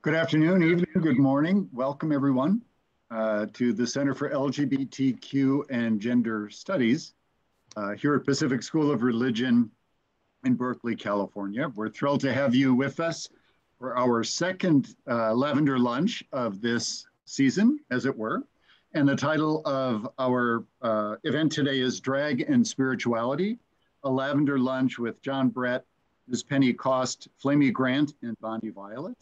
Good afternoon, evening, good morning. Welcome everyone to the Center for LGBTQ and Gender Studies here at Pacific School of Religion in Berkeley, California. We're thrilled to have you with us for our second Lavender lunch of this season, as it were. And the title of our event today is Drag and Spirituality, a Lavender lunch with John Brett, Ms. Penny Cost, Flamy Grant, and Bonnie Violet.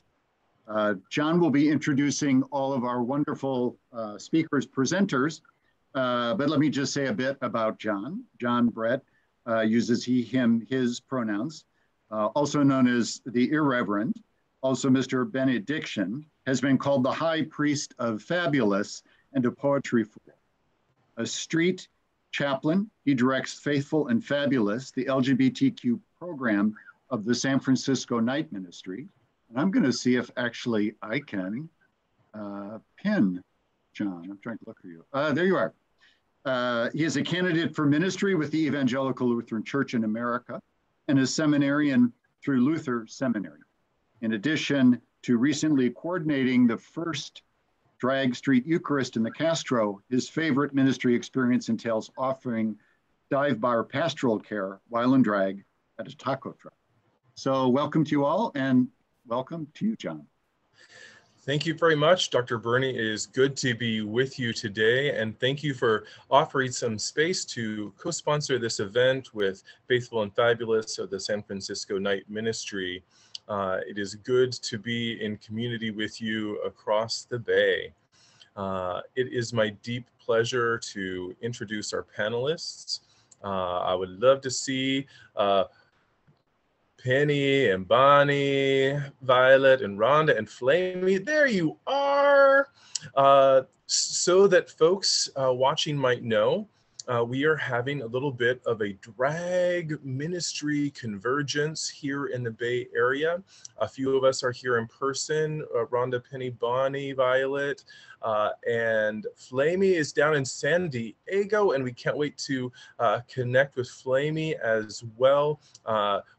John will be introducing all of our wonderful speakers, presenters, but let me just say a bit about John. John Brett uses he, him, his pronouns, also known as the Irreverend. Also, Mr. Benediction has been called the High Priest of Fabulous and a Poetry Fool. A street chaplain, he directs Faithful and Fabulous, the LGBTQ program of the San Francisco Night Ministry. And I'm going to see if actually I can pin John. I'm trying to look for you. There you are. He is a candidate for ministry with the Evangelical Lutheran Church in America and a seminarian through Luther Seminary. In addition to recently coordinating the first Drag Street Eucharist in the Castro, his favorite ministry experience entails offering dive bar pastoral care while in drag at a taco truck. So welcome to you all, and welcome to you, John. Thank you very much, Dr. Burney. It is good to be with you today, and thank you for offering some space to co-sponsor this event with Faithful and Fabulous of the San Francisco Night Ministry. It is good to be in community with you across the Bay. It is my deep pleasure to introduce our panelists. I would love to see Penny and Bonnie, Violet and Rhonda and Flamy. There you are. So that folks watching might know, we are having a little bit of a drag ministry convergence here in the Bay Area. A few of us are here in person, Rhonda, Penny, Bonnie, Violet, and Flamy is down in San Diego, and we can't wait to connect with Flamy as well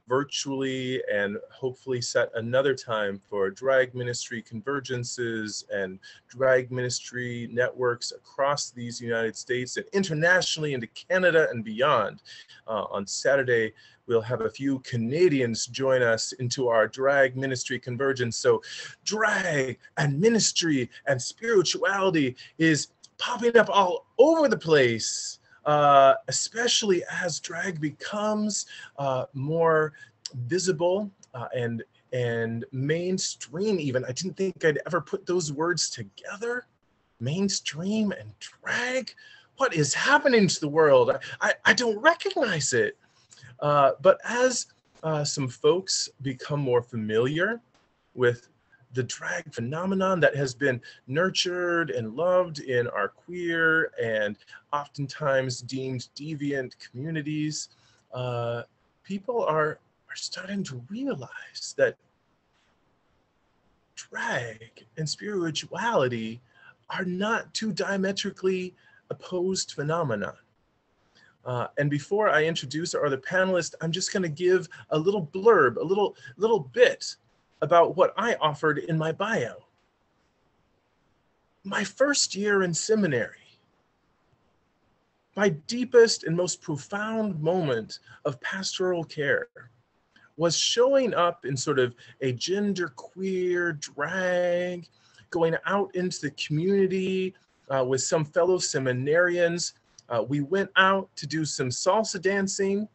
virtually, and hopefully set another time for drag ministry convergences and drag ministry networks across these United States and internationally into Canada and beyond. On Saturday, we'll have a few Canadians join us into our drag ministry convergence. So drag and ministry and spirituality is popping up all over the place, especially as drag becomes more visible and mainstream even. I didn't think I'd ever put those words together. Mainstream and drag? What is happening to the world? I don't recognize it. But as some folks become more familiar with the drag phenomenon that has been nurtured and loved in our queer and oftentimes deemed deviant communities, people are starting to realize that drag and spirituality are not two diametrically opposed phenomena. And before I introduce our other panelists, I'm just going to give a little blurb, a little bit about what I offered in my bio. My first year in seminary, my deepest and most profound moment of pastoral care was showing up in sort of a genderqueer drag, going out into the community with some fellow seminarians. We went out to do some salsa dancing,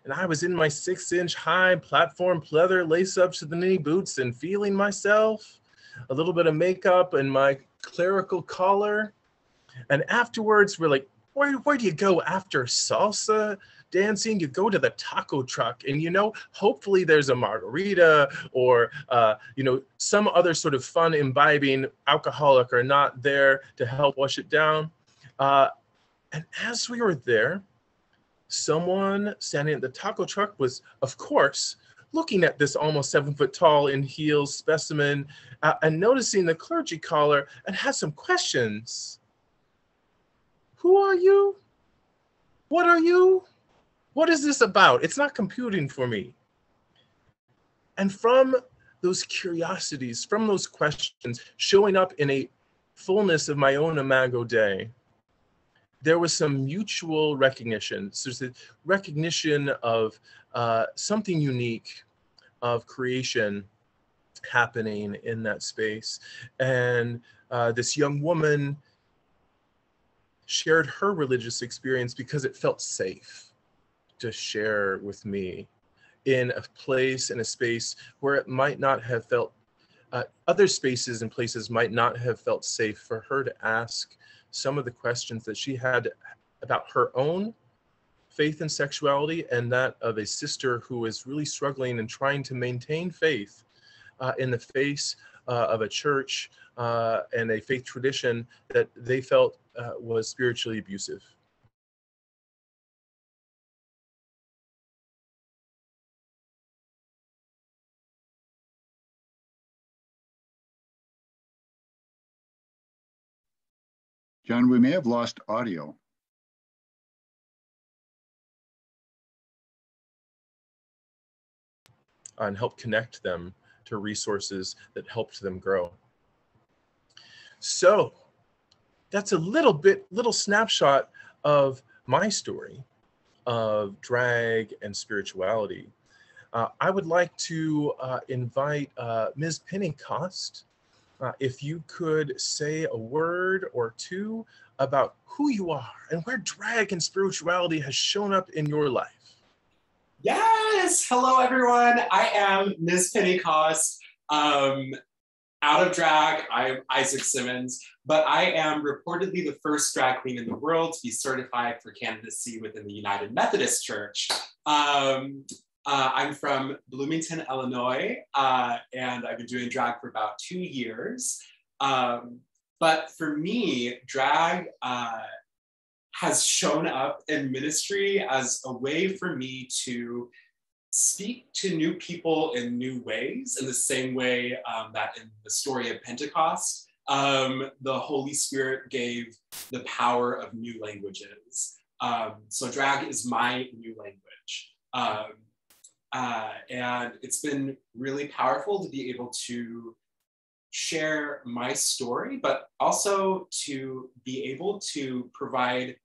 and I was in my 6-inch high platform pleather lace-ups to the knee boots and feeling myself, a little bit of makeup and my clerical collar. And afterwards, we're like, where do you go after salsa dancing? You go to the taco truck, and hopefully there's a margarita or some other sort of fun imbibing alcoholic or not there to help wash it down. And as we were there, someone standing at the taco truck was, of course, looking at this almost 7 foot tall in heels specimen and noticing the clergy collar and had some questions. Who are you? What are you? What is this about? It's not computing for me. And from those curiosities, from those questions, showing up in a fullness of my own Imago Dei, there was some mutual recognition. So there's a recognition of something unique, of creation, happening in that space. And this young woman shared her religious experience because it felt safe to share with me in a place, in a space where it might not have felt, other spaces and places might not have felt safe for her to ask some of the questions that she had about her own faith and sexuality, and that of a sister who is really struggling and trying to maintain faith in the face of a church and a faith tradition that they felt was spiritually abusive. John, we may have lost audio. And help connect them to resources that helped them grow. So that's a little snapshot of my story of drag and spirituality. I would like to invite Ms. Pentecost, if you could say a word or two about who you are and where drag and spirituality has shown up in your life. Yes, hello everyone. I am Ms. Pentecost. Out of drag, I'm Isaac Simmons, but I am reportedly the first drag queen in the world to be certified for candidacy within the United Methodist Church. I'm from Bloomington, Illinois, and I've been doing drag for about 2 years. But for me, drag has shown up in ministry as a way for me to speak to new people in new ways, in the same way that in the story of Pentecost, the Holy Spirit gave the power of new languages. So drag is my new language. And it's been really powerful to be able to share my story, but also to be able to provide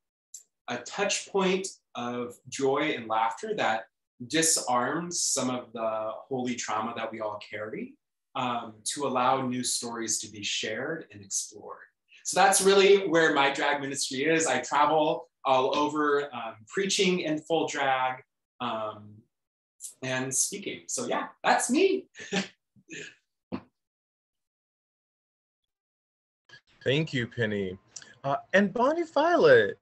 a touch point of joy and laughter that disarms some of the holy trauma that we all carry, to allow new stories to be shared and explored. So that's really where my drag ministry is. I travel all over preaching in full drag and speaking. So yeah, that's me. Thank you, Penny. And Bonnie Violet,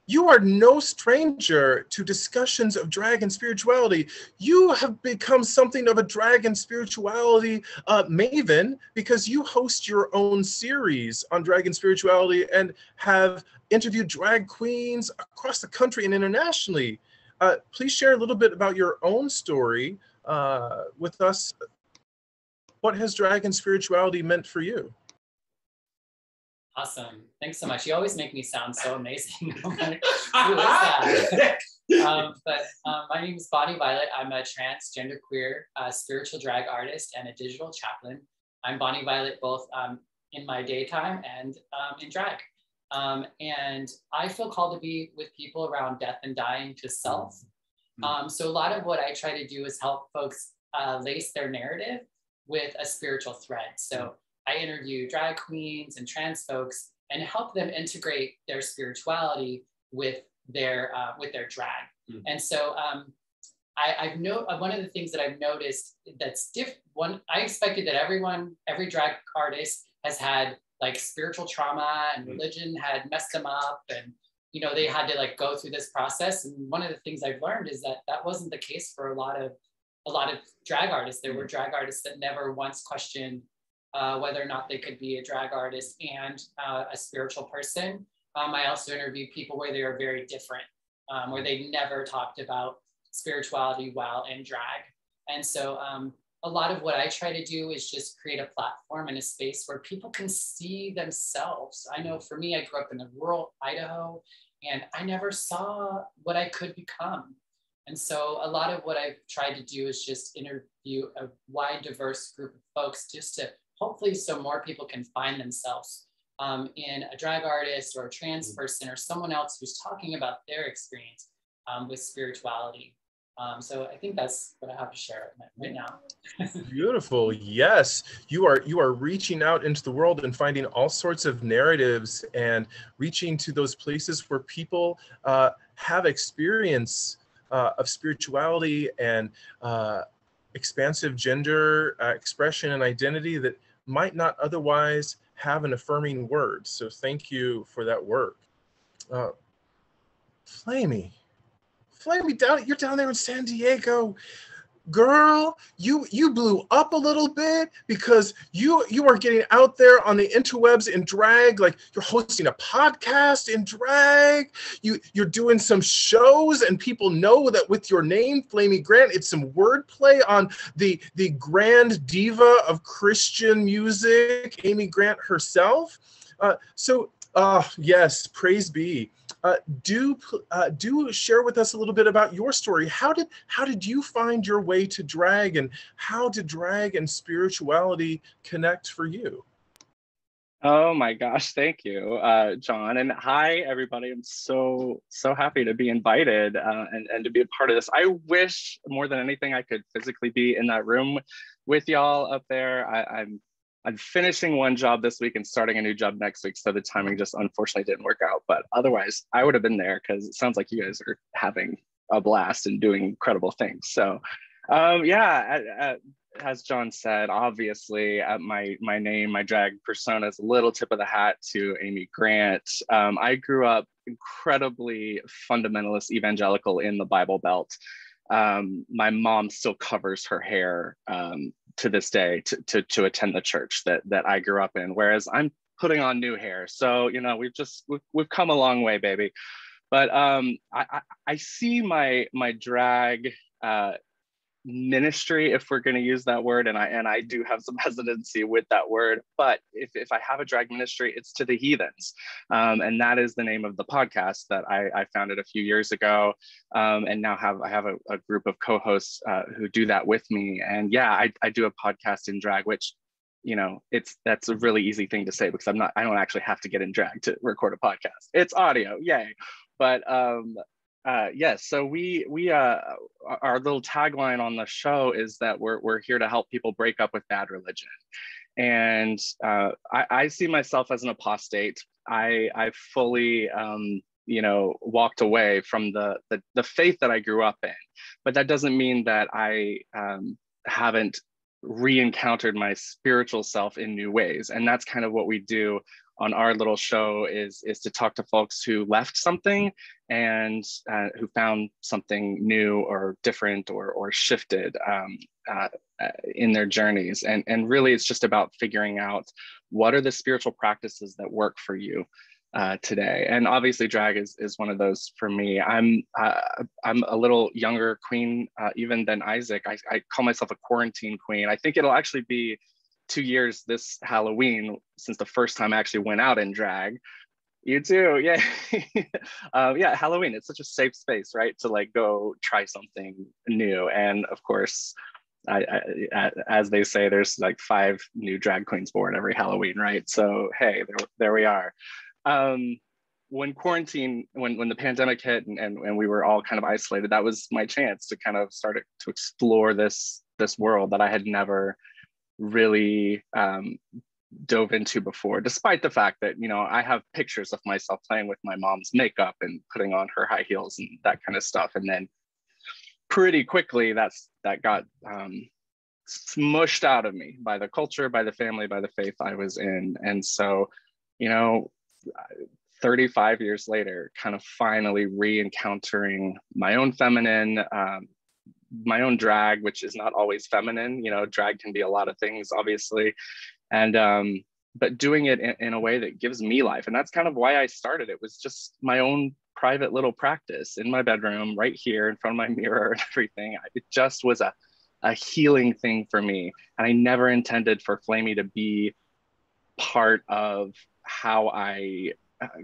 you are no stranger to discussions of drag and spirituality. You have become something of a drag and spirituality maven because you host your own series on drag and spirituality and have interviewed drag queens across the country and internationally. Please share a little bit about your own story with us. What has drag and spirituality meant for you? Awesome. Thanks so much. You always make me sound so amazing. Who is that? My name is Bonnie Violet. I'm a transgender queer spiritual drag artist and a digital chaplain. I'm Bonnie Violet both in my daytime and in drag. And I feel called to be with people around death and dying to self. So a lot of what I try to do is help folks lace their narrative with a spiritual thread. So I interview drag queens and trans folks and help them integrate their spirituality with their drag. And so one of the things that I've noticed that's different. I expected that every drag artist has had like spiritual trauma and religion had messed them up, and they had to like go through this process. And one of the things I've learned is that that wasn't the case for a lot of drag artists. There were drag artists that never once questioned whether or not they could be a drag artist and a spiritual person. I also interviewed people where they were very different, where they never talked about spirituality while in drag. And so a lot of what I try to do is just create a platform and a space where people can see themselves. I know for me, I grew up in rural Idaho, and I never saw what I could become. And so a lot of what I've tried to do is just interview a wide, diverse group of folks just to hopefully so more people can find themselves in a drag artist or a trans person or someone else who's talking about their experience with spirituality. So I think that's what I have to share right now. Beautiful. Yes, you are reaching out into the world and finding all sorts of narratives and reaching to those places where people have experience of spirituality and expansive gender expression and identity that might not otherwise have an affirming word. So thank you for that work. Flamy, you're down there in San Diego. Girl, you blew up a little bit because you are getting out there on the interwebs in drag. Like, you're hosting a podcast in drag. You're doing some shows, and people know that with your name, Flamy Grant, it's some wordplay on the grand diva of Christian music, Amy Grant herself. Yes, praise be. Do share with us a little bit about your story. How did you find your way to drag, and how did drag and spirituality connect for you? Oh my gosh, thank you, John, and hi everybody. I'm so happy to be invited and to be a part of this. I wish more than anything I could physically be in that room with y'all up there. I'm finishing one job this week and starting a new job next week, so the timing just unfortunately didn't work out. But otherwise, I would have been there, because it sounds like you guys are having a blast and doing incredible things. So, as John said, obviously, my name, my drag persona is a little tip of the hat to Amy Grant. I grew up incredibly fundamentalist evangelical in the Bible Belt. My mom still covers her hair to this day to attend the church that I grew up in, whereas I'm putting on new hair. So, you know, we've come a long way, baby. But I see my drag ministry, if we're going to use that word, and I do have some hesitancy with that word, but if I have a drag ministry, it's to the heathens, and that is the name of the podcast that I founded a few years ago, and now I have a group of co-hosts who do that with me. And yeah, I do a podcast in drag, which, you know, that's a really easy thing to say, because I don't actually have to get in drag to record a podcast. It's audio, yay. But yes, so we our little tagline on the show is that we're here to help people break up with bad religion. And I see myself as an apostate. I fully walked away from the faith that I grew up in, but that doesn't mean that I haven't re-encountered my spiritual self in new ways. And that's kind of what we do on our little show, is to talk to folks who left something and who found something new or different or shifted in their journeys. And really, it's just about figuring out what are the spiritual practices that work for you today. And obviously drag is one of those for me. I'm a little younger queen even than Isaac. I call myself a quarantine queen. I think it'll actually be 2 years this Halloween since the first time I actually went out in drag. You too, yeah. Yeah, Halloween, it's such a safe space, right? To like go try something new. And of course, as they say, there's like 5 new drag queens born every Halloween, right? So hey, there we are. When the pandemic hit and we were all kind of isolated, that was my chance to kind of start to explore this world that I had never really dove into before, despite the fact that, you know, I have pictures of myself playing with my mom's makeup and putting on her high heels and that kind of stuff. And then pretty quickly that got smushed out of me by the culture, by the family, by the faith I was in. And so, you know, 35 years later, kind of finally re-encountering my own feminine, my own drag, which is not always feminine. You know, drag can be a lot of things, obviously. And, but doing it in a way that gives me life. And that's kind of why I started. It was just my own private little practice in my bedroom, right here in front of my mirror and everything. It just was a healing thing for me. And I never intended for Flamy to be part of how I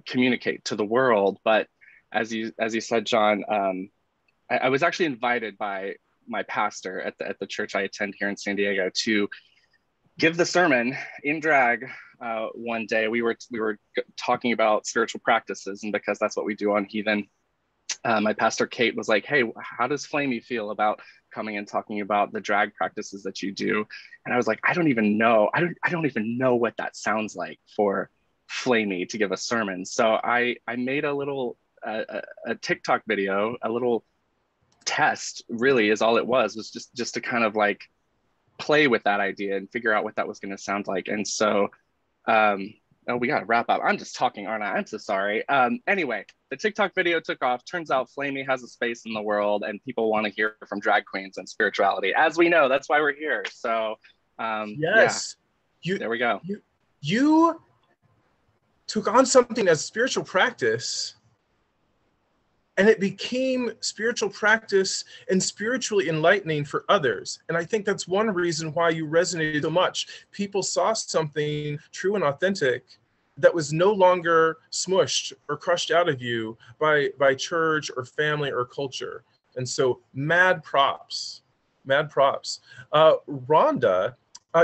communicate to the world. But as you said, John, I was actually invited by my pastor at the church I attend here in San Diego to give the sermon in drag one day. We were talking about spiritual practices, and because that's what we do on Heathen, my pastor Kate was like, hey, how does Flamy feel about coming and talking about the drag practices that you do? And I was like, I don't even know what that sounds like for Flamy to give a sermon. So I made a little a TikTok video, a little test, really is all it was just to kind of like play with that idea and figure out what that was going to sound like. And so oh, we got to wrap up. I'm just talking, aren't I? I'm so sorry. Anyway, the TikTok video took off. Turns out Flamy has a space in the world and people want to hear from drag queens and spirituality. As we know, that's why we're here. So yes, yeah, there we go. You took on something as spiritual practice, and it became spiritual practice and spiritually enlightening for others. And I think that's one reason why you resonated so much. People saw something true and authentic that was no longer smushed or crushed out of you by church or family or culture. And so mad props, mad props. Rhonda,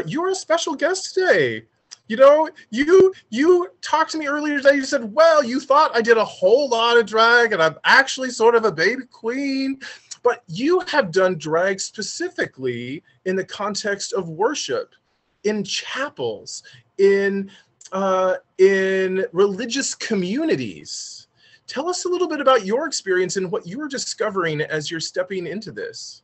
you're a special guest today. You know, you talked to me earlier today. You said, well, you thought I did a whole lot of drag and I'm actually sort of a baby queen, but you have done drag specifically in the context of worship, in chapels, in religious communities. Tell us a little bit about your experience and what you're discovering as you're stepping into this.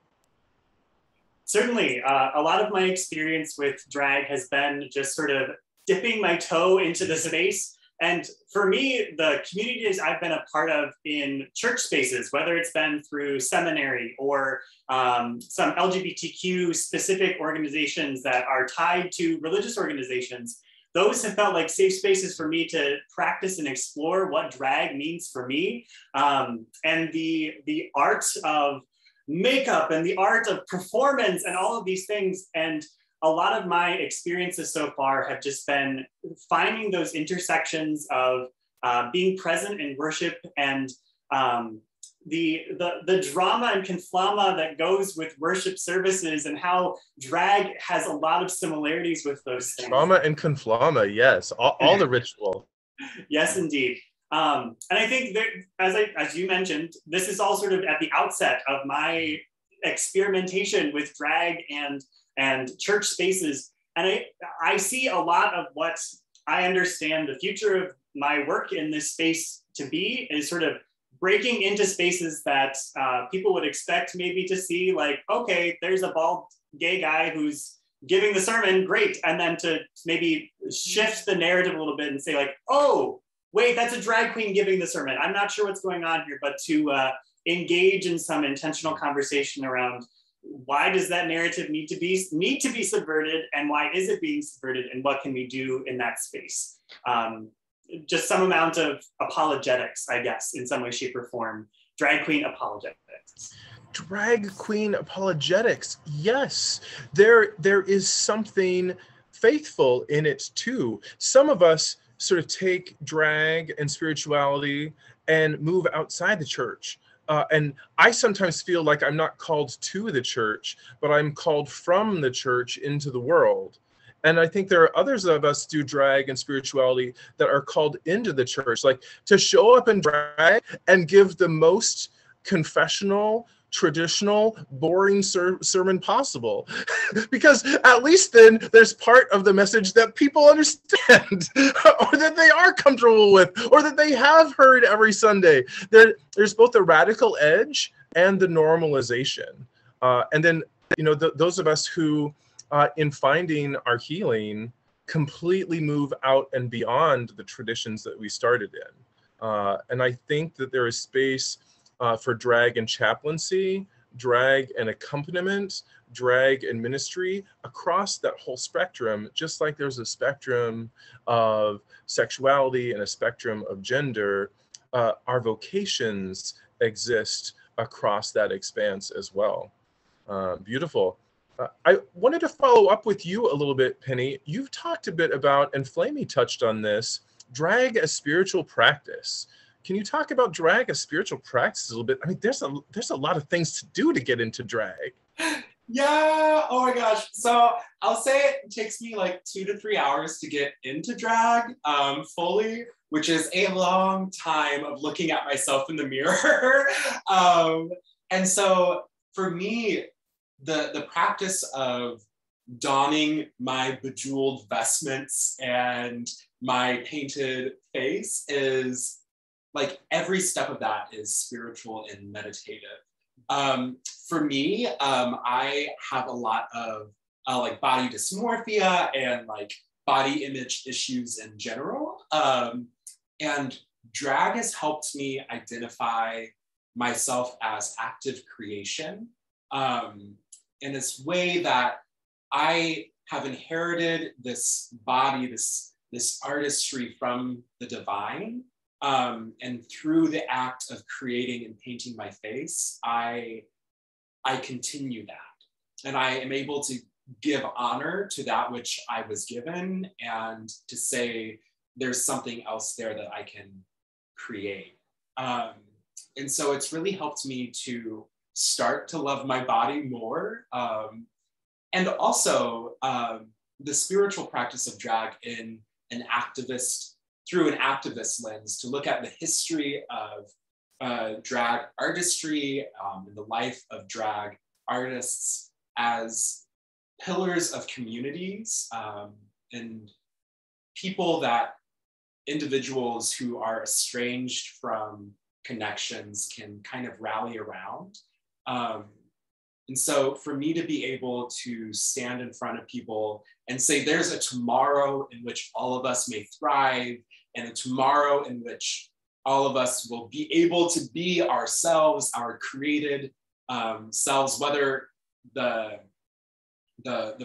Certainly, a lot of my experience with drag has been just sort of dipping my toe into the space. And for me, the communities I've been a part of in church spaces, whether it's been through seminary or some LGBTQ specific organizations that are tied to religious organizations, those have felt like safe spaces for me to practice and explore what drag means for me. And the art of makeup and the art of performance and all of these things. And a lot of my experiences so far have just been finding those intersections of being present in worship and the drama and conflama that goes with worship services and how drag has a lot of similarities with those things. Drama and conflama, yes, all the ritual. Yes, indeed. And I think that, as you mentioned, this is all sort of at the outset of my experimentation with drag and church spaces. And I see a lot of what I understand the future of my work in this space to be is sort of breaking into spaces that people would expect maybe to see, like, okay, there's a bald gay guy who's giving the sermon, great. And then to maybe shift the narrative a little bit and say like, oh, wait, that's a drag queen giving the sermon. I'm not sure what's going on here, but to engage in some intentional conversation around why does that narrative need to be subverted, and why is it being subverted, and what can we do in that space? Just some amount of apologetics, I guess, in some way, shape, or form. Drag queen apologetics. Drag queen apologetics. Yes, there is something faithful in it too. Some of us sort of take drag and spirituality and move outside the church. And I sometimes feel like I'm not called to the church, but I'm called from the church into the world. And I think there are others of us do drag and spirituality that are called into the church, like to show up in drag and give the most confessional, traditional, boring sermon possible. Because at least then there's part of the message that people understand or that they are comfortable with or that they have heard every Sunday. There's both the radical edge and the normalization. And then, you know, those of us who in finding our healing completely move out and beyond the traditions that we started in. And I think that there is space for drag and chaplaincy, drag and accompaniment, drag and ministry across that whole spectrum, just like there's a spectrum of sexuality and a spectrum of gender. Our vocations exist across that expanse as well. Beautiful. I wanted to follow up with you a little bit, Penny. You've talked a bit about, and Flamy touched on this, drag as spiritual practice. Can you talk about drag as spiritual practice a little bit? I mean, there's a lot of things to do to get into drag. Yeah, oh my gosh. So I'll say it takes me like 2 to 3 hours to get into drag fully, which is a long time of looking at myself in the mirror. And so for me, the practice of donning my bejeweled vestments and my painted face is like every step of that is spiritual and meditative. For me, I have a lot of like body dysmorphia and like body image issues in general. And drag has helped me identify myself as active creation in this way that I have inherited this body, this artistry from the divine. And through the act of creating and painting my face, I continue that. And I am able to give honor to that which I was given and to say there's something else there that I can create. And so it's really helped me to start to love my body more. And also the spiritual practice of drag through an activist lens, to look at the history of drag artistry and the life of drag artists as pillars of communities and individuals who are estranged from connections can kind of rally around. And so for me to be able to stand in front of people and say, there's a tomorrow in which all of us may thrive, and a tomorrow in which all of us will be able to be ourselves, our created selves, whether the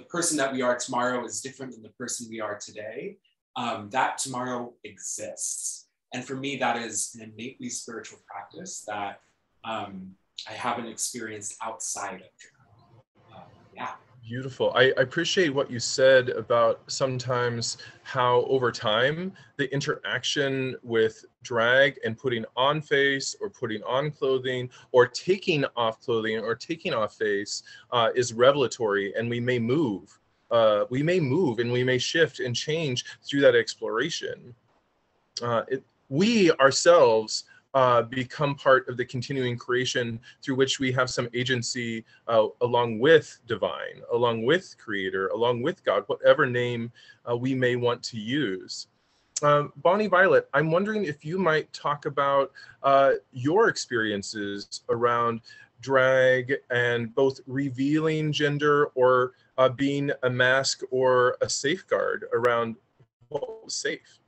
person that we are tomorrow is different than the person we are today, that tomorrow exists. And for me, that is an innately spiritual practice that I haven't experienced outside of drag. Yeah. Beautiful. I appreciate what you said about sometimes how over time the interaction with drag and putting on face or putting on clothing or taking off clothing or taking off face is revelatory, and we may move. And we may shift and change through that exploration. We ourselves become part of the continuing creation through which we have some agency along with divine, along with creator, along with God, whatever name we may want to use. Bonnie Violet, I'm wondering if you might talk about your experiences around drag and both revealing gender or being a mask or a safeguard around what was safe.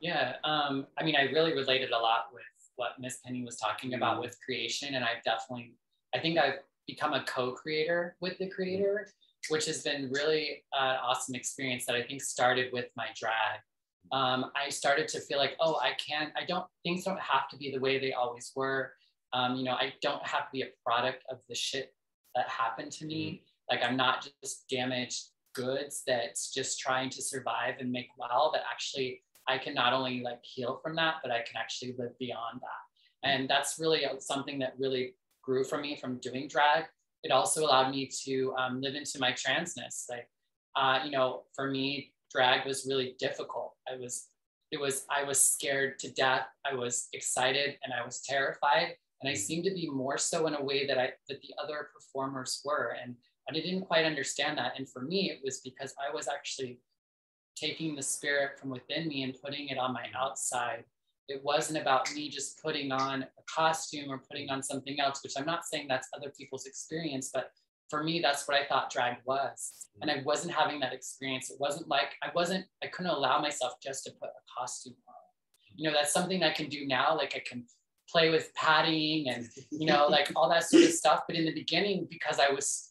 Yeah, I mean, I really related a lot with what Miss Penny was talking about with creation, and I think I've become a co-creator with the creator, which has been really an awesome experience that I think started with my drag. I started to feel like, oh, things don't have to be the way they always were. I don't have to be a product of the shit that happened to me. Like, I'm not just damaged goods that's just trying to survive and make well, that actually I can not only like heal from that, but I can actually live beyond that. And that's really something that really grew from me from doing drag. It also allowed me to live into my transness. Like, for me, drag was really difficult. I was scared to death. I was excited and I was terrified. And I seemed to be more so in a way that the other performers were. And I didn't quite understand that. And for me, it was because I was actually taking the spirit from within me and putting it on my outside. It wasn't about me just putting on a costume or putting on something else, which I'm not saying that's other people's experience, but for me, that's what I thought drag was. And I wasn't having that experience. It wasn't like, I couldn't allow myself just to put a costume on. That's something I can do now. Like, I can play with padding and, like all that sort of stuff. But in the beginning, because I was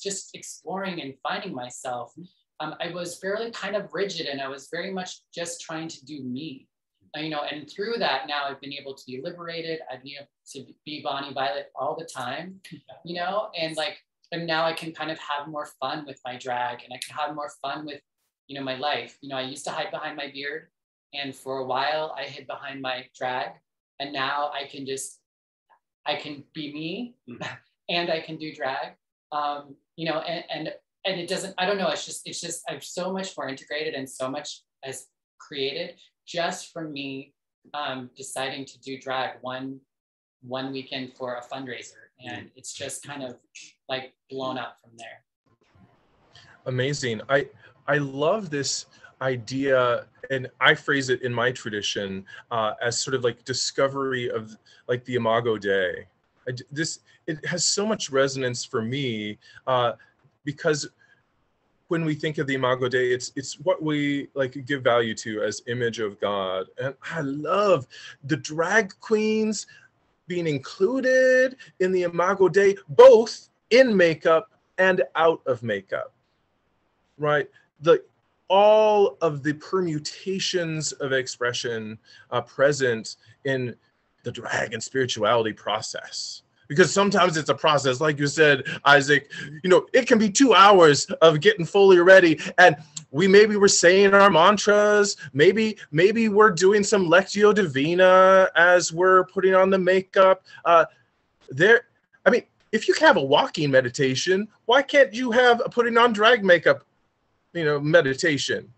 just exploring and finding myself, I was fairly kind of rigid, and I was very much just trying to do me, and through that, now I've been able to be liberated. I've been able to be Bonnie Violet all the time, and now I can kind of have more fun with my drag, and I can have more fun with, my life. I used to hide behind my beard, and for a while I hid behind my drag, and now I can be me and I can do drag. you know, and it doesn't, I don't know, it's just, I'm so much more integrated and so much has created just from me deciding to do drag one weekend for a fundraiser. And it's just kind of like blown up from there. Amazing. I love this idea, and I phrase it in my tradition as sort of like discovery of like the Imago Dei. It has so much resonance for me because when we think of the Imago Dei, it's what we like give value to as image of God. And I love the drag queens being included in the Imago Dei, both in makeup and out of makeup, right? All of the permutations of expression present in the drag and spirituality process. Because sometimes it's a process, like you said, Isaac, you know, it can be 2 hours of getting fully ready. And maybe we're saying our mantras, maybe we're doing some Lectio Divina as we're putting on the makeup. I mean, if you have a walking meditation, why can't you have a putting on drag makeup, you know, meditation?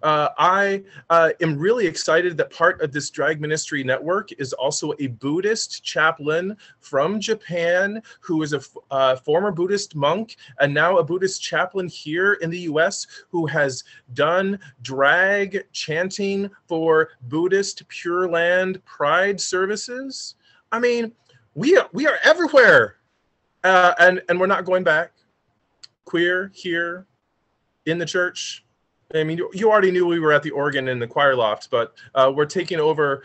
I am really excited that part of this drag ministry network is also a Buddhist chaplain from Japan who is a former Buddhist monk and now a Buddhist chaplain here in the US who has done drag chanting for Buddhist Pure Land Pride services. I mean, we are everywhere, and we're not going back. Queer here in the church. I mean, you already knew we were at the organ and the choir loft, but we're taking over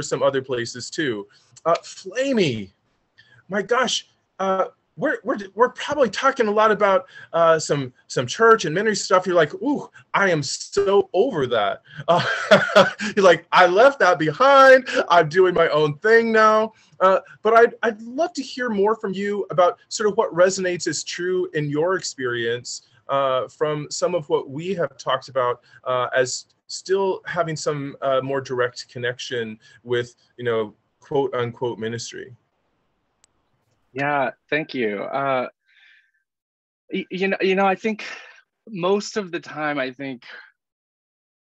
some other places too. Flamy, my gosh, we're probably talking a lot about some church and ministry stuff. You're like, ooh, I am so over that. You're like, I left that behind. I'm doing my own thing now. But I'd love to hear more from you about sort of what resonates as true in your experience. From some of what we have talked about as still having some more direct connection with, you know, quote unquote ministry. Yeah, thank you. You know, I think most of the time, I think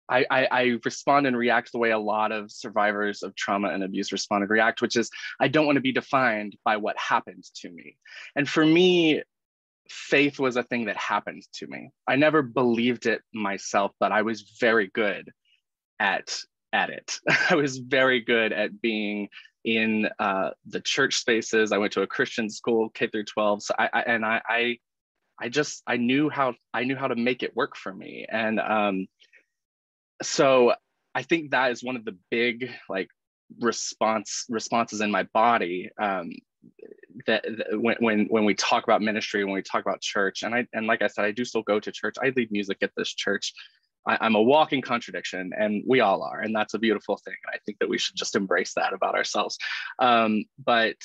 I respond and react the way a lot of survivors of trauma and abuse respond and react, which is I don't want to be defined by what happened to me. And for me, faith was a thing that happened to me. I never believed it myself, but I was very good at it. I was very good at being in the church spaces. I went to a Christian school, K through 12. So I knew how to make it work for me. And so I think that is one of the big like responses in my body. That when we talk about ministry, when we talk about church, and like I said, I do still go to church. I lead music at this church. I'm a walking contradiction, and we all are, and that's a beautiful thing. I think that we should just embrace that about ourselves. But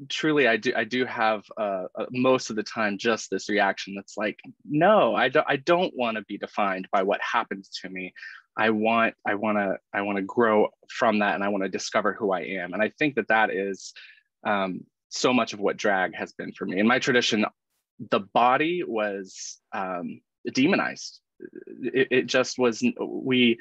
truly, I do have most of the time just this reaction that's like, no, I don't want to be defined by what happened to me. I want to grow from that, and I want to discover who I am. And I think that is so much of what drag has been for me. In my tradition, the body was demonized. It just was. We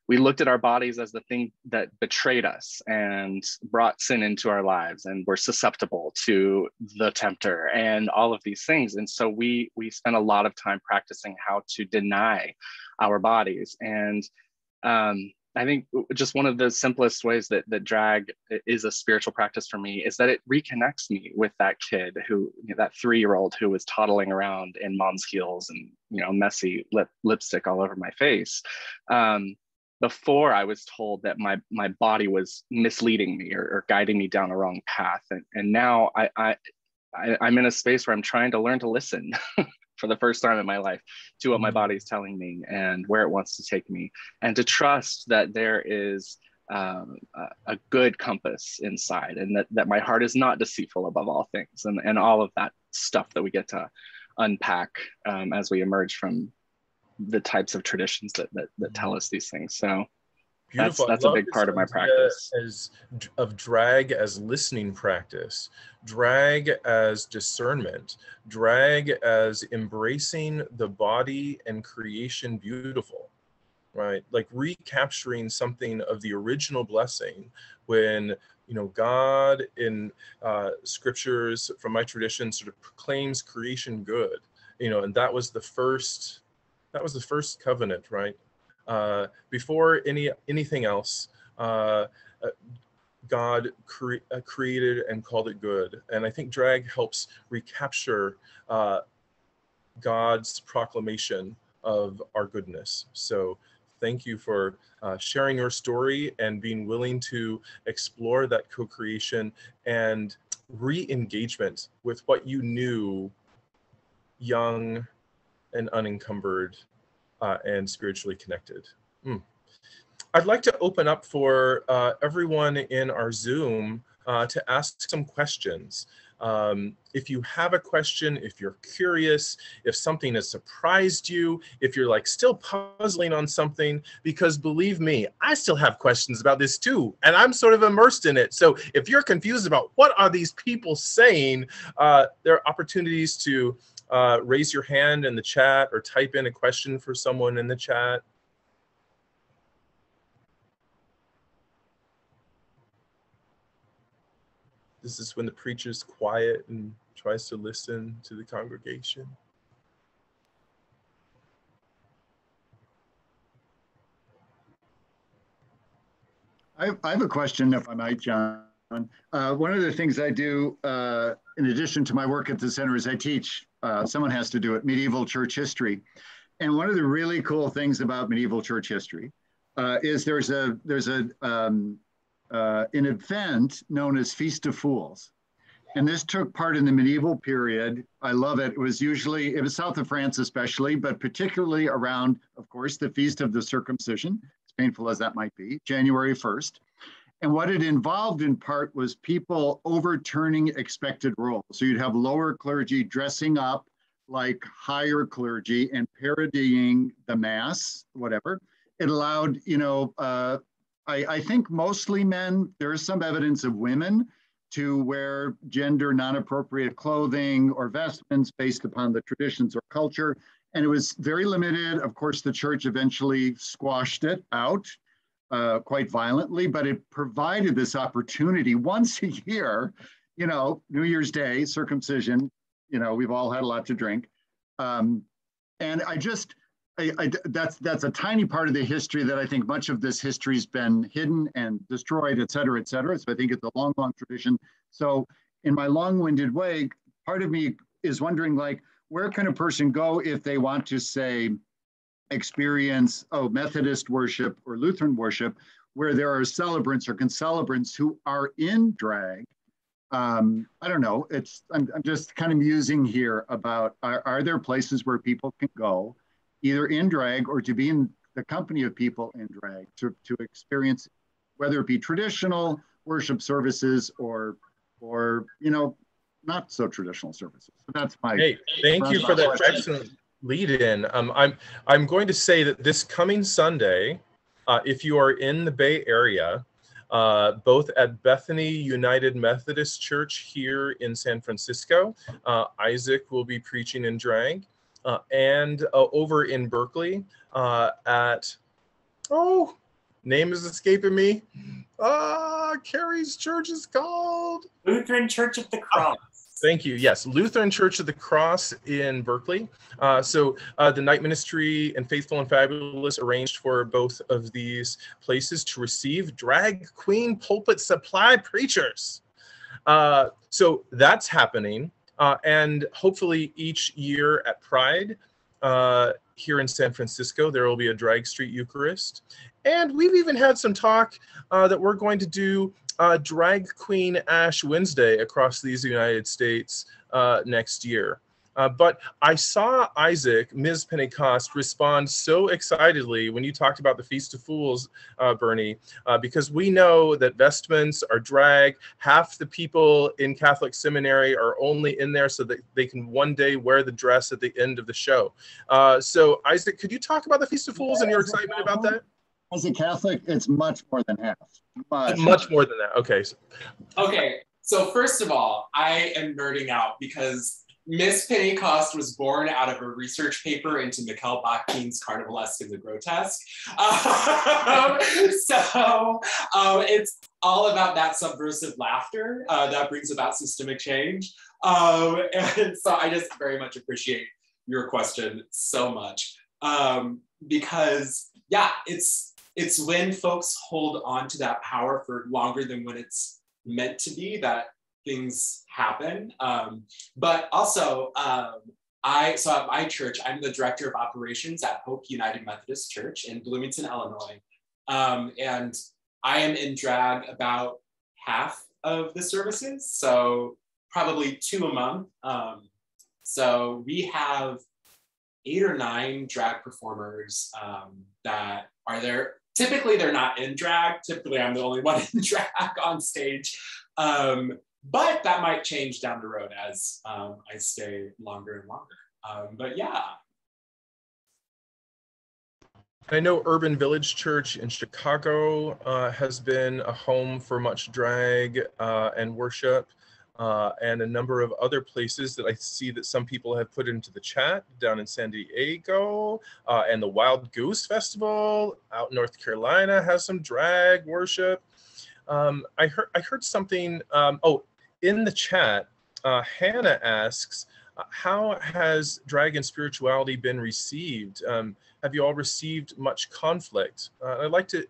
looked at our bodies as the thing that betrayed us and brought sin into our lives, and were susceptible to the tempter and all of these things. And so we spent a lot of time practicing how to deny our bodies. And I think just one of the simplest ways that drag is a spiritual practice for me is that it reconnects me with that kid that 3-year-old who was toddling around in mom's heels and, you know, messy lipstick all over my face. Before I was told that my body was misleading me or guiding me down a wrong path. And now I'm in a space where I'm trying to learn to listen for the first time in my life to what my body is telling me and where it wants to take me, and to trust that there is a good compass inside, and that my heart is not deceitful above all things, and all of that stuff that we get to unpack as we emerge from the types of traditions that tell us these things. So Beautiful. That's I a love big this part of my idea practice. of drag as listening practice, drag as discernment, drag as embracing the body and creation beautiful, right? Like recapturing something of the original blessing when, you know, God in scriptures from my tradition sort of proclaims creation good, you know, and that was the first covenant, right? Before anything else, God created and called it good. And I think drag helps recapture God's proclamation of our goodness. So thank you for sharing your story and being willing to explore that co-creation and re-engagement with what you knew young and unencumbered and spiritually connected. I'd like to open up for everyone in our Zoom to ask some questions. If you have a question, if you're curious, if something has surprised you, if you're like still puzzling on something, because believe me, I still have questions about this too, and I'm sort of immersed in it. So if you're confused about what are these people saying, there are opportunities to raise your hand in the chat or type in a question for someone in the chat. This is when the preacher's quiet and tries to listen to the congregation. I have a question, if I might, John. One of the things I do, in addition to my work at the center, is I teach, someone has to do it, medieval church history. And one of the really cool things about medieval church history is there's an event known as Feast of Fools. And this took part in the medieval period. I love it. It was south of France especially, but particularly around, of course, the Feast of the Circumcision, as painful as that might be, January 1st. And what it involved in part was people overturning expected roles. So you'd have lower clergy dressing up like higher clergy and parodying the mass, whatever. It allowed, I think mostly men, there is some evidence of women to wear gender non-appropriate clothing or vestments based upon the traditions or culture. And it was very limited. Of course, the church eventually squashed it out quite violently, but it provided this opportunity once a year, New Year's Day, circumcision, we've all had a lot to drink. And that's a tiny part of the history that I think much of this history has been hidden and destroyed, et cetera, et cetera. So I think it's a long, long tradition. So in my long-winded way, part of me is wondering, like, where can a person go if they want to, say, experience Methodist worship or Lutheran worship, where there are celebrants or concelebrants who are in drag? I don't know. I'm just kind of musing here about are there places where people can go, either in drag or to be in the company of people in drag, to experience, whether it be traditional worship services or not so traditional services. So that's my. Hey, thank you for that excellent lead in. I'm going to say that this coming Sunday, if you are in the Bay Area, both at Bethany United Methodist Church here in San Francisco, Isaac will be preaching in drag, and over in Berkeley name is escaping me. Carrie's church is called Lutheran Church of the Cross. Thank you. Yes, Lutheran Church of the Cross in Berkeley. So the Night Ministry and Faithful and Fabulous arranged for both of these places to receive drag queen pulpit supply preachers. So that's happening. And hopefully each year at Pride here in San Francisco, there will be a drag street Eucharist. And we've even had some talk that we're going to do Drag Queen Ash Wednesday across these United States next year. But I saw Isaac, Ms. Pentecost, respond so excitedly when you talked about the Feast of Fools, Bernie, because we know that vestments are drag. Half the people in Catholic seminary are only in there so that they can one day wear the dress at the end of the show. So Isaac, could you talk about the Feast of Fools and your excitement about that? As a Catholic, it's much more than half. Much more than that. Okay. Okay, so first of all, I am nerding out because Miss Pentecost was born out of a research paper into Mikhail Bakhtin's Carnivalesque and the Grotesque. It's all about that subversive laughter that brings about systemic change. And so I just very much appreciate your question so much. Because yeah, it's when folks hold on to that power for longer than when it's meant to be that things happen. But also, so at my church, I'm the director of operations at Hope United Methodist Church in Bloomington, Illinois. And I am in drag about half of the services, so probably 2 a month. So we have 8 or 9 drag performers that are there. Typically, they're not in drag. Typically, I'm the only one in drag on stage. But that might change down the road as I stay longer and longer. But yeah. I know Urban Village Church in Chicago has been a home for much drag and worship, and a number of other places that I see that some people have put into the chat down in San Diego, and the Wild Goose Festival out in North Carolina has some drag worship. I heard something, in the chat, Hannah asks, how has drag and spirituality been received? Have you all received much conflict? I'd like to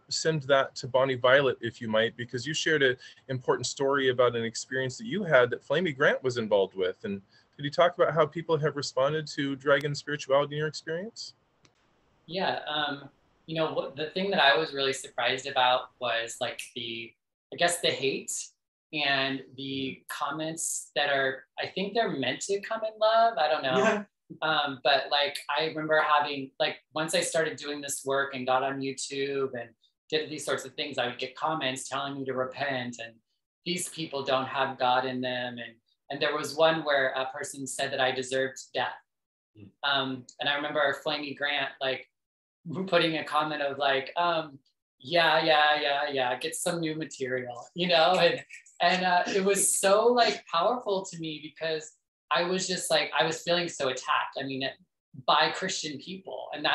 send that to Bonnie Violet, if you might, because you shared an important story about an experience that you had that Flamy Grant was involved with. And could you talk about how people have responded to drag and spirituality in your experience? Yeah, you know, the thing that I was really surprised about was like I guess the hate and the comments that are, I think they're meant to come in love. I don't know. Yeah. But like, I remember having, like, once I started doing this work and got on YouTube and did these sorts of things, I would get comments telling me to repent and these people don't have God in them. And there was one where a person said that I deserved death. And I remember Flamy Grant, like, putting a comment of like, yeah, get some new material, you know? And it was so like powerful to me because I was just like, I was feeling so attacked. I mean, by Christian people. And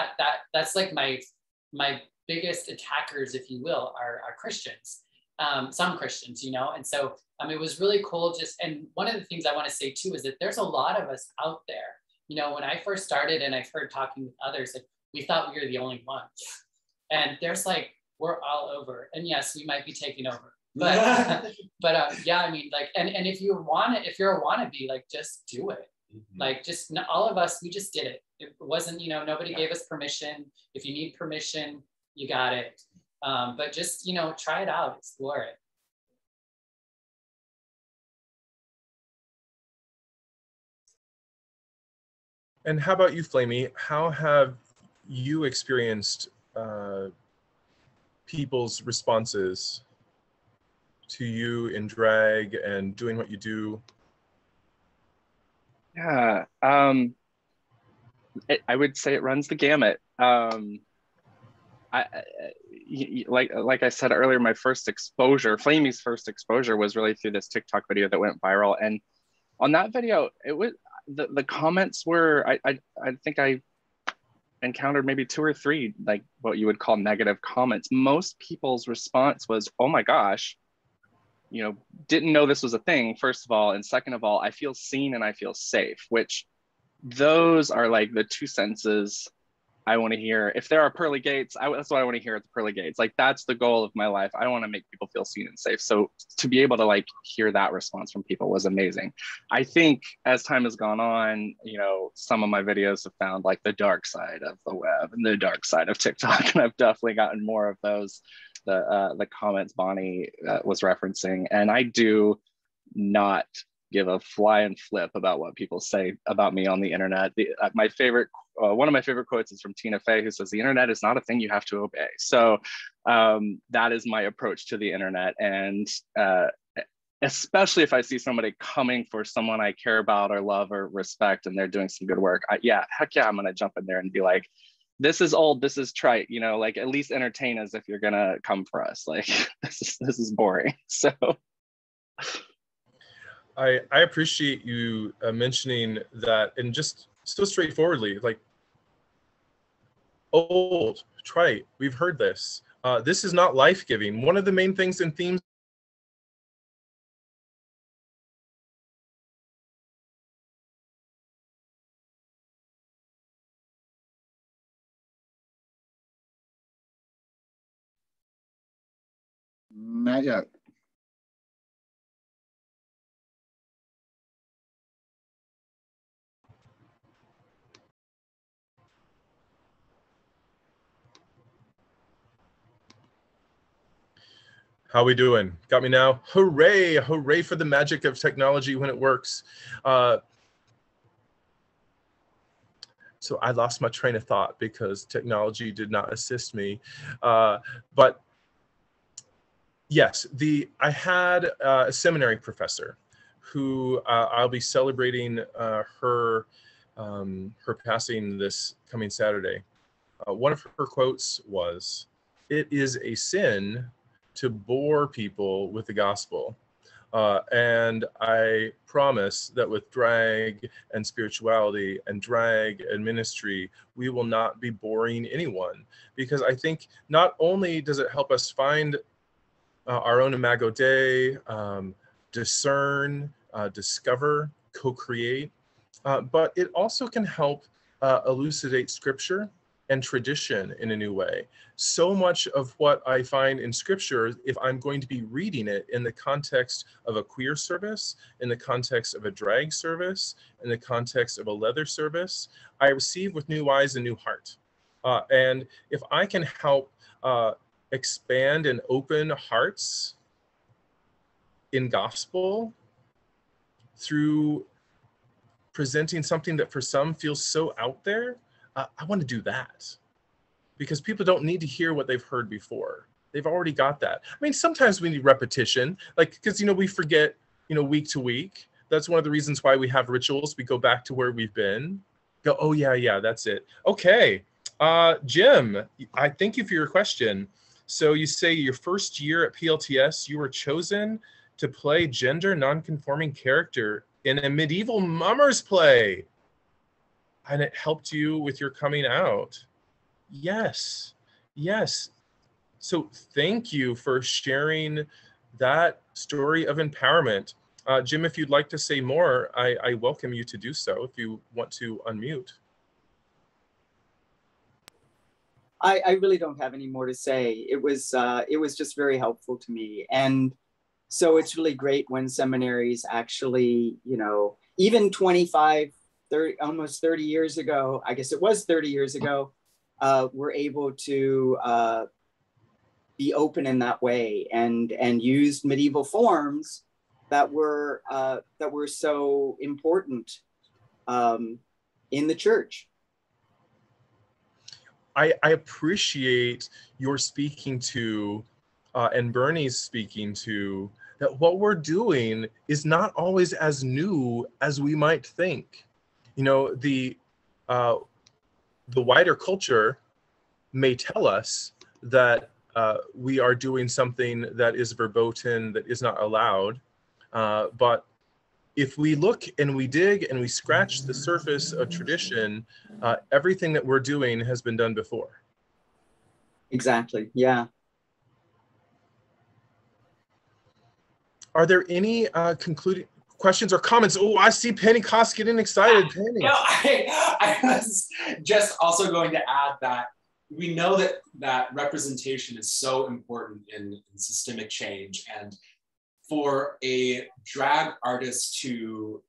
that's like my biggest attackers, if you will, are Christians, some Christians, you know? And so it was really cool and one of the things I want to say too, is that there's a lot of us out there. You know, when I first started and I've heard talking with others, like, we thought we were the only ones. And there's like, we're all over. And yes, we might be taking over. But yeah, I mean, like, and if you're a wannabe, like, just do it. Mm-hmm. Like, just all of us, we just did it. It wasn't, you know, nobody gave us permission. If you need permission, you got it. But just, you know, try it out, explore it. And how about you, Flamy? How have you experienced people's responses to you in drag and doing what you do? Yeah, I would say it runs the gamut. Like I said earlier, my first exposure, Flamy's first exposure, was really through this TikTok video that went viral. And on that video, it was the comments were, I think I encountered maybe 2 or 3, like what you would call negative comments. Most people's response was, oh my gosh, you know, didn't know this was a thing, first of all. And second of all, I feel seen and I feel safe, which those are like the 2 sentences I want to hear. If there are pearly gates, that's what I want to hear at the pearly gates. Like, that's the goal of my life. I want to make people feel seen and safe. So to be able to like hear that response from people was amazing. I think as time has gone on, you know, some of my videos have found like the dark side of the web and the dark side of TikTok. And I've definitely gotten more of those, the comments Bonnie was referencing. And I do not give a fly and flip about what people say about me on the internet. My favorite, one of my favorite quotes is from Tina Fey, who says, "The internet is not a thing you have to obey." So that is my approach to the internet. And especially if I see somebody coming for someone I care about or love or respect, and they're doing some good work, heck yeah, I'm gonna jump in there and be like, this is old, this is trite, you know, like at least entertain us if you're gonna come for us. Like this is boring. So I appreciate you mentioning that, and just so straightforwardly, like old, trite, we've heard this. This is not life-giving. One of the main things and themes Not yet. How we doing? Got me now? Hooray! Hooray for the magic of technology when it works. So I lost my train of thought because technology did not assist me. But yes, I had a seminary professor who I'll be celebrating her passing this coming Saturday. One of her quotes was, "It is a sin to bore people with the gospel." And I promise that with drag and spirituality and drag and ministry, we will not be boring anyone. Because I think not only does it help us find our own imago Dei, discern, discover, co-create, but it also can help elucidate scripture and tradition in a new way. So much of what I find in scripture, if I'm going to be reading it in the context of a queer service, in the context of a drag service, in the context of a leather service, I receive with new eyes and new heart. And if I can help expand and open hearts in gospel through presenting something that for some feels so out there, I want to do that, because people don't need to hear what they've heard before. They've already got that. I mean, sometimes we need repetition, like, because, you know, we forget, you know, week to week. That's one of the reasons why we have rituals. We go back to where we've been, go, oh yeah, that's it. Okay, Jim, I thank you for your question. So you say your first year at PLTS, you were chosen to play gender non-conforming character in a medieval mummers play, and it helped you with your coming out. Yes. So thank you for sharing that story of empowerment. Jim, if you'd like to say more, I welcome you to do so if you want to unmute. I really don't have any more to say. It was just very helpful to me. And so it's really great when seminaries actually, you know, even 25, 30, almost 30 years ago, I guess it was 30 years ago, were able to be open in that way and used medieval forms that were so important in the church. I appreciate your speaking to, and Bernie's speaking to, that what we're doing is not always as new as we might think. You know, the wider culture may tell us that we are doing something that is verboten, that is not allowed. But if we look and we dig and we scratch the surface of tradition, everything that we're doing has been done before. Exactly, yeah. Are there any concluding questions or comments? Oh, I see Penny Koss getting excited. Penny. No, I was just also going to add that we know that representation is so important in systemic change, and for a drag artist to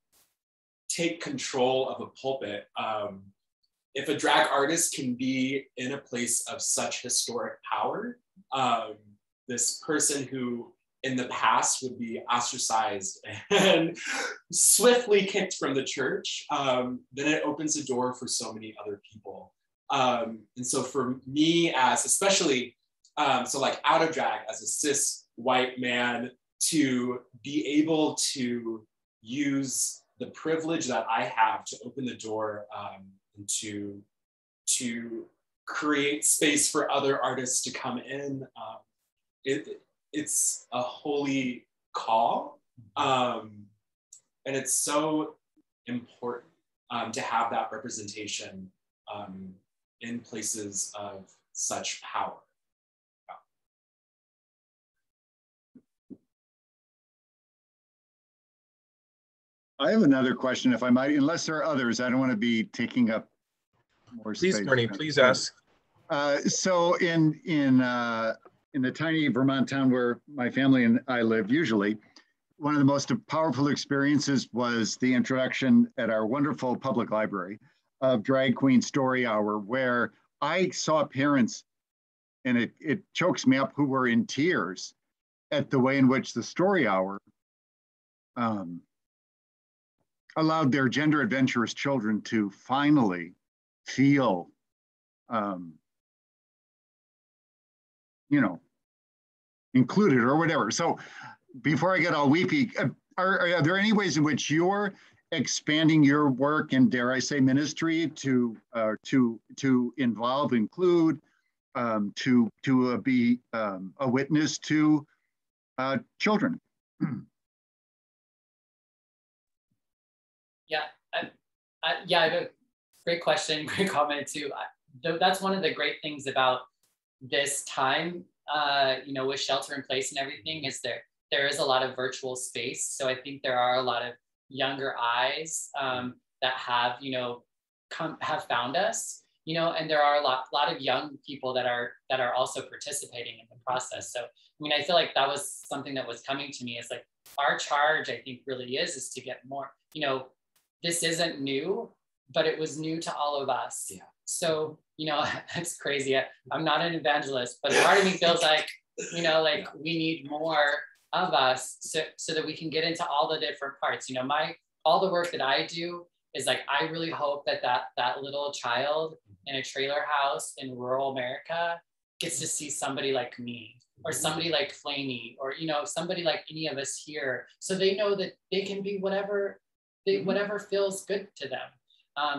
take control of a pulpit, if a drag artist can be in a place of such historic power, this person who in the past would be ostracized and swiftly kicked from the church, then it opens the door for so many other people. And so for me, as especially, so like out of drag as a cis white man, to be able to use the privilege that I have to open the door to create space for other artists to come in. It's a holy call, and it's so important to have that representation in places of such power. I have another question, if I might, unless there are others. I don't want to be taking up more space. Please, Bernie, please ask. So in the tiny Vermont town where my family and I live usually, one of the most powerful experiences was the introduction at our wonderful public library of Drag Queen Story Hour, where I saw parents, and it chokes me up, who were in tears at the way in which the Story Hour allowed their gender adventurous children to finally feel, included or whatever. So before I get all weepy, are there any ways in which you're expanding your work and, dare I say, ministry to involve, include, to be a witness to children? Yeah, I have a great question, great comment too. That's one of the great things about this time, with shelter in place and everything, is there is a lot of virtual space. So I think there are a lot of younger eyes that have have found us, and there are a lot of young people that are also participating in the process. So I feel like that was something that was coming to me. Is like our charge, I think, really is to get more. This isn't new, but it was new to all of us. Yeah. So, it's crazy. I'm not an evangelist, but part of me feels like, like we need more of us so that we can get into all the different parts. All the work that I do is like, I really hope that little child in a trailer house in rural America gets to see somebody like me, or somebody like Flamy, or, somebody like any of us here. So they know that they can be whatever feels good to them.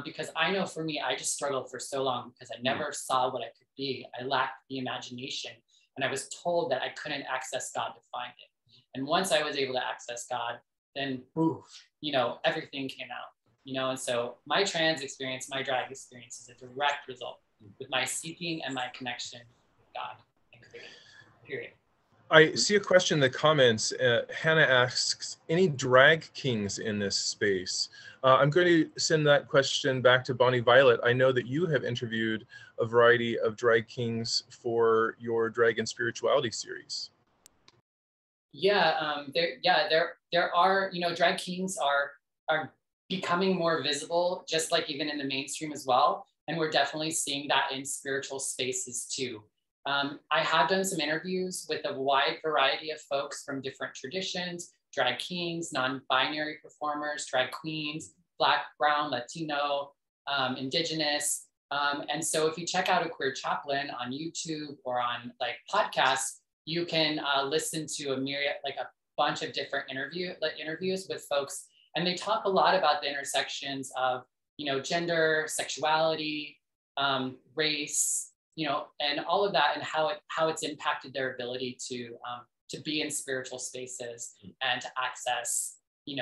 Because I know for me, I just struggled for so long because I never saw what I could be. I lacked the imagination, and I was told that I couldn't access God to find it. And once I was able to access God, then poof, everything came out, and so my trans experience, my drag experience is a direct result with my seeking and my connection with God and creating, period. I see a question in the comments. Hannah asks, any drag kings in this space? I'm going to send that question back to Bonnie Violet. I know that you have interviewed a variety of drag kings for your Drag and Spirituality series. Yeah, there are, drag kings are becoming more visible, just like even in the mainstream as well. And we're definitely seeing that in spiritual spaces too. I have done some interviews with a wide variety of folks from different traditions: drag kings, non-binary performers, drag queens, Black, Brown, Latino, Indigenous. And so if you check out a queer chaplain on YouTube or on like podcasts, you can listen to a bunch of different interviews with folks. And they talk a lot about the intersections of, gender, sexuality, race, and all of that, and how it's impacted their ability to be in spiritual spaces and to access,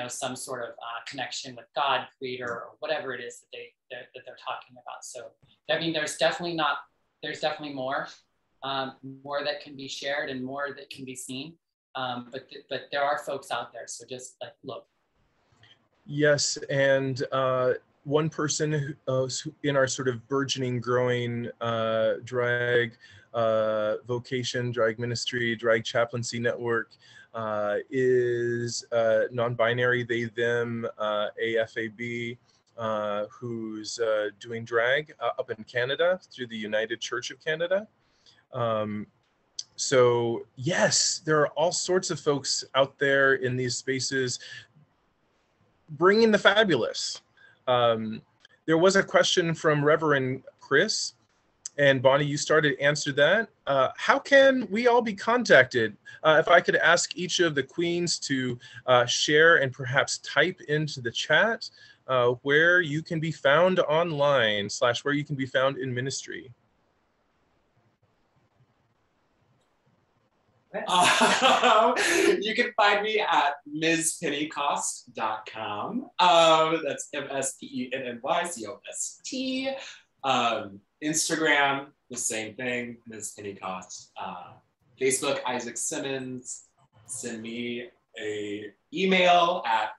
some sort of connection with God, creator, or whatever it is that they're talking about. So, there's definitely more that can be shared and more that can be seen. But there are folks out there. So just like, look. Yes, and one person who, in our sort of burgeoning, growing drag vocation, drag ministry, drag chaplaincy network is non-binary, they, them, AFAB, who's doing drag up in Canada through the United Church of Canada. So yes, there are all sorts of folks out there in these spaces bringing the fabulous. There was a question from Reverend Chris, and Bonnie, you started to answer that. How can we all be contacted? If I could ask each of the queens to share and perhaps type into the chat where you can be found online / where you can be found in ministry. You can find me at mspennycost.com. That's MSPENNYCOST. Instagram, the same thing, Ms. Pennycost. Facebook, Isaac Simmons. Send me a email at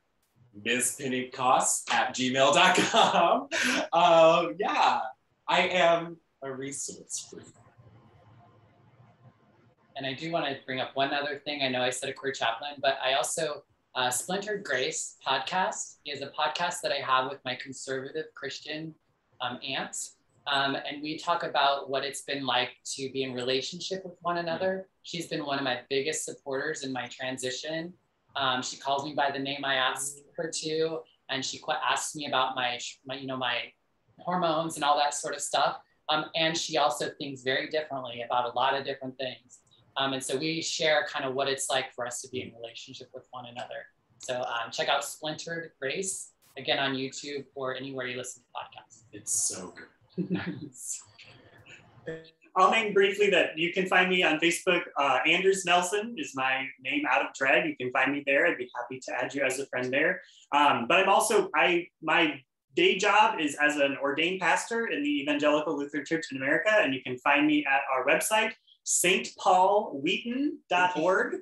mspennycost@gmail.com. Yeah, I am a resource for you. And I do want to bring up one other thing. I know I said a queer chaplain, but I also, Splintered Grace podcast is a podcast that I have with my conservative Christian aunts. And we talk about what it's been like to be in relationship with one another. She's been one of my biggest supporters in my transition. She calls me by the name I asked her to, and she asks me about my hormones and all that sort of stuff. And she also thinks very differently about a lot of different things. And so we share kind of what it's like for us to be in relationship with one another. So check out Splintered Grace, again on YouTube or anywhere you listen to podcasts. It's so good. I'll name briefly that you can find me on Facebook. Anders Nelson is my name out of drag. You can find me there. I'd be happy to add you as a friend there. But I'm also, my day job is as an ordained pastor in the Evangelical Lutheran Church in America. And you can find me at our website, stpaulwheaton.org.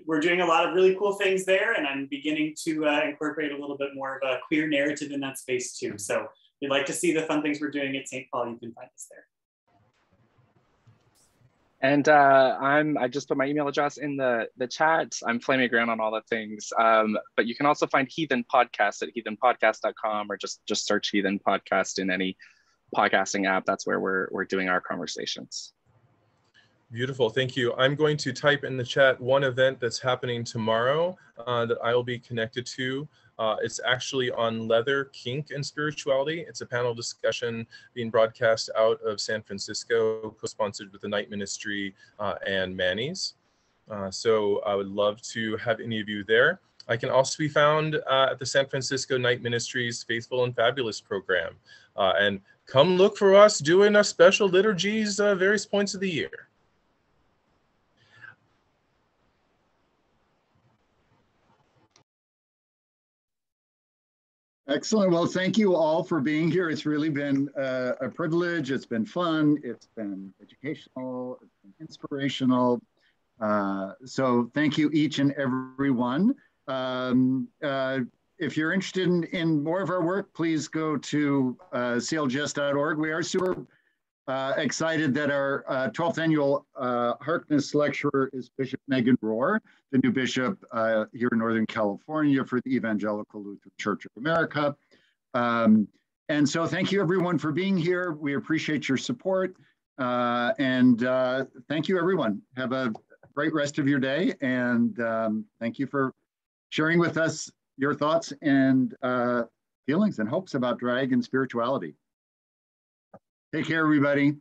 We're doing a lot of really cool things there, and I'm beginning to incorporate a little bit more of a queer narrative in that space too. So if you'd like to see the fun things we're doing at St. Paul, you can find us there. And I just put my email address in the chat. I'm Flamy Grant on all the things. But you can also find Heathen Podcast at heathenpodcast.com, or just search Heathen Podcast in any podcasting app. That's where we're doing our conversations. Beautiful, thank you. I'm going to type in the chat one event that's happening tomorrow that I will be connected to. It's actually on leather, kink, and spirituality. It's a panel discussion being broadcast out of San Francisco, co-sponsored with the Night Ministry and Manny's. So I would love to have any of you there. I can also be found at the San Francisco Night Ministry's Faithful and Fabulous program. And come look for us doing our special liturgies various points of the year. Excellent. Well, thank you all for being here. It's really been a privilege. It's been fun. It's been educational. It's been inspirational. So thank you each and every one. If you're interested in more of our work, please go to CLGS.org. We are super excited that our 12th annual Harkness lecturer is Bishop Megan Rohr, the new bishop here in Northern California for the Evangelical Lutheran Church of America. And so thank you everyone for being here. We appreciate your support. And thank you everyone. Have a great rest of your day. And thank you for sharing with us your thoughts and feelings and hopes about drag and spirituality. Take care, everybody.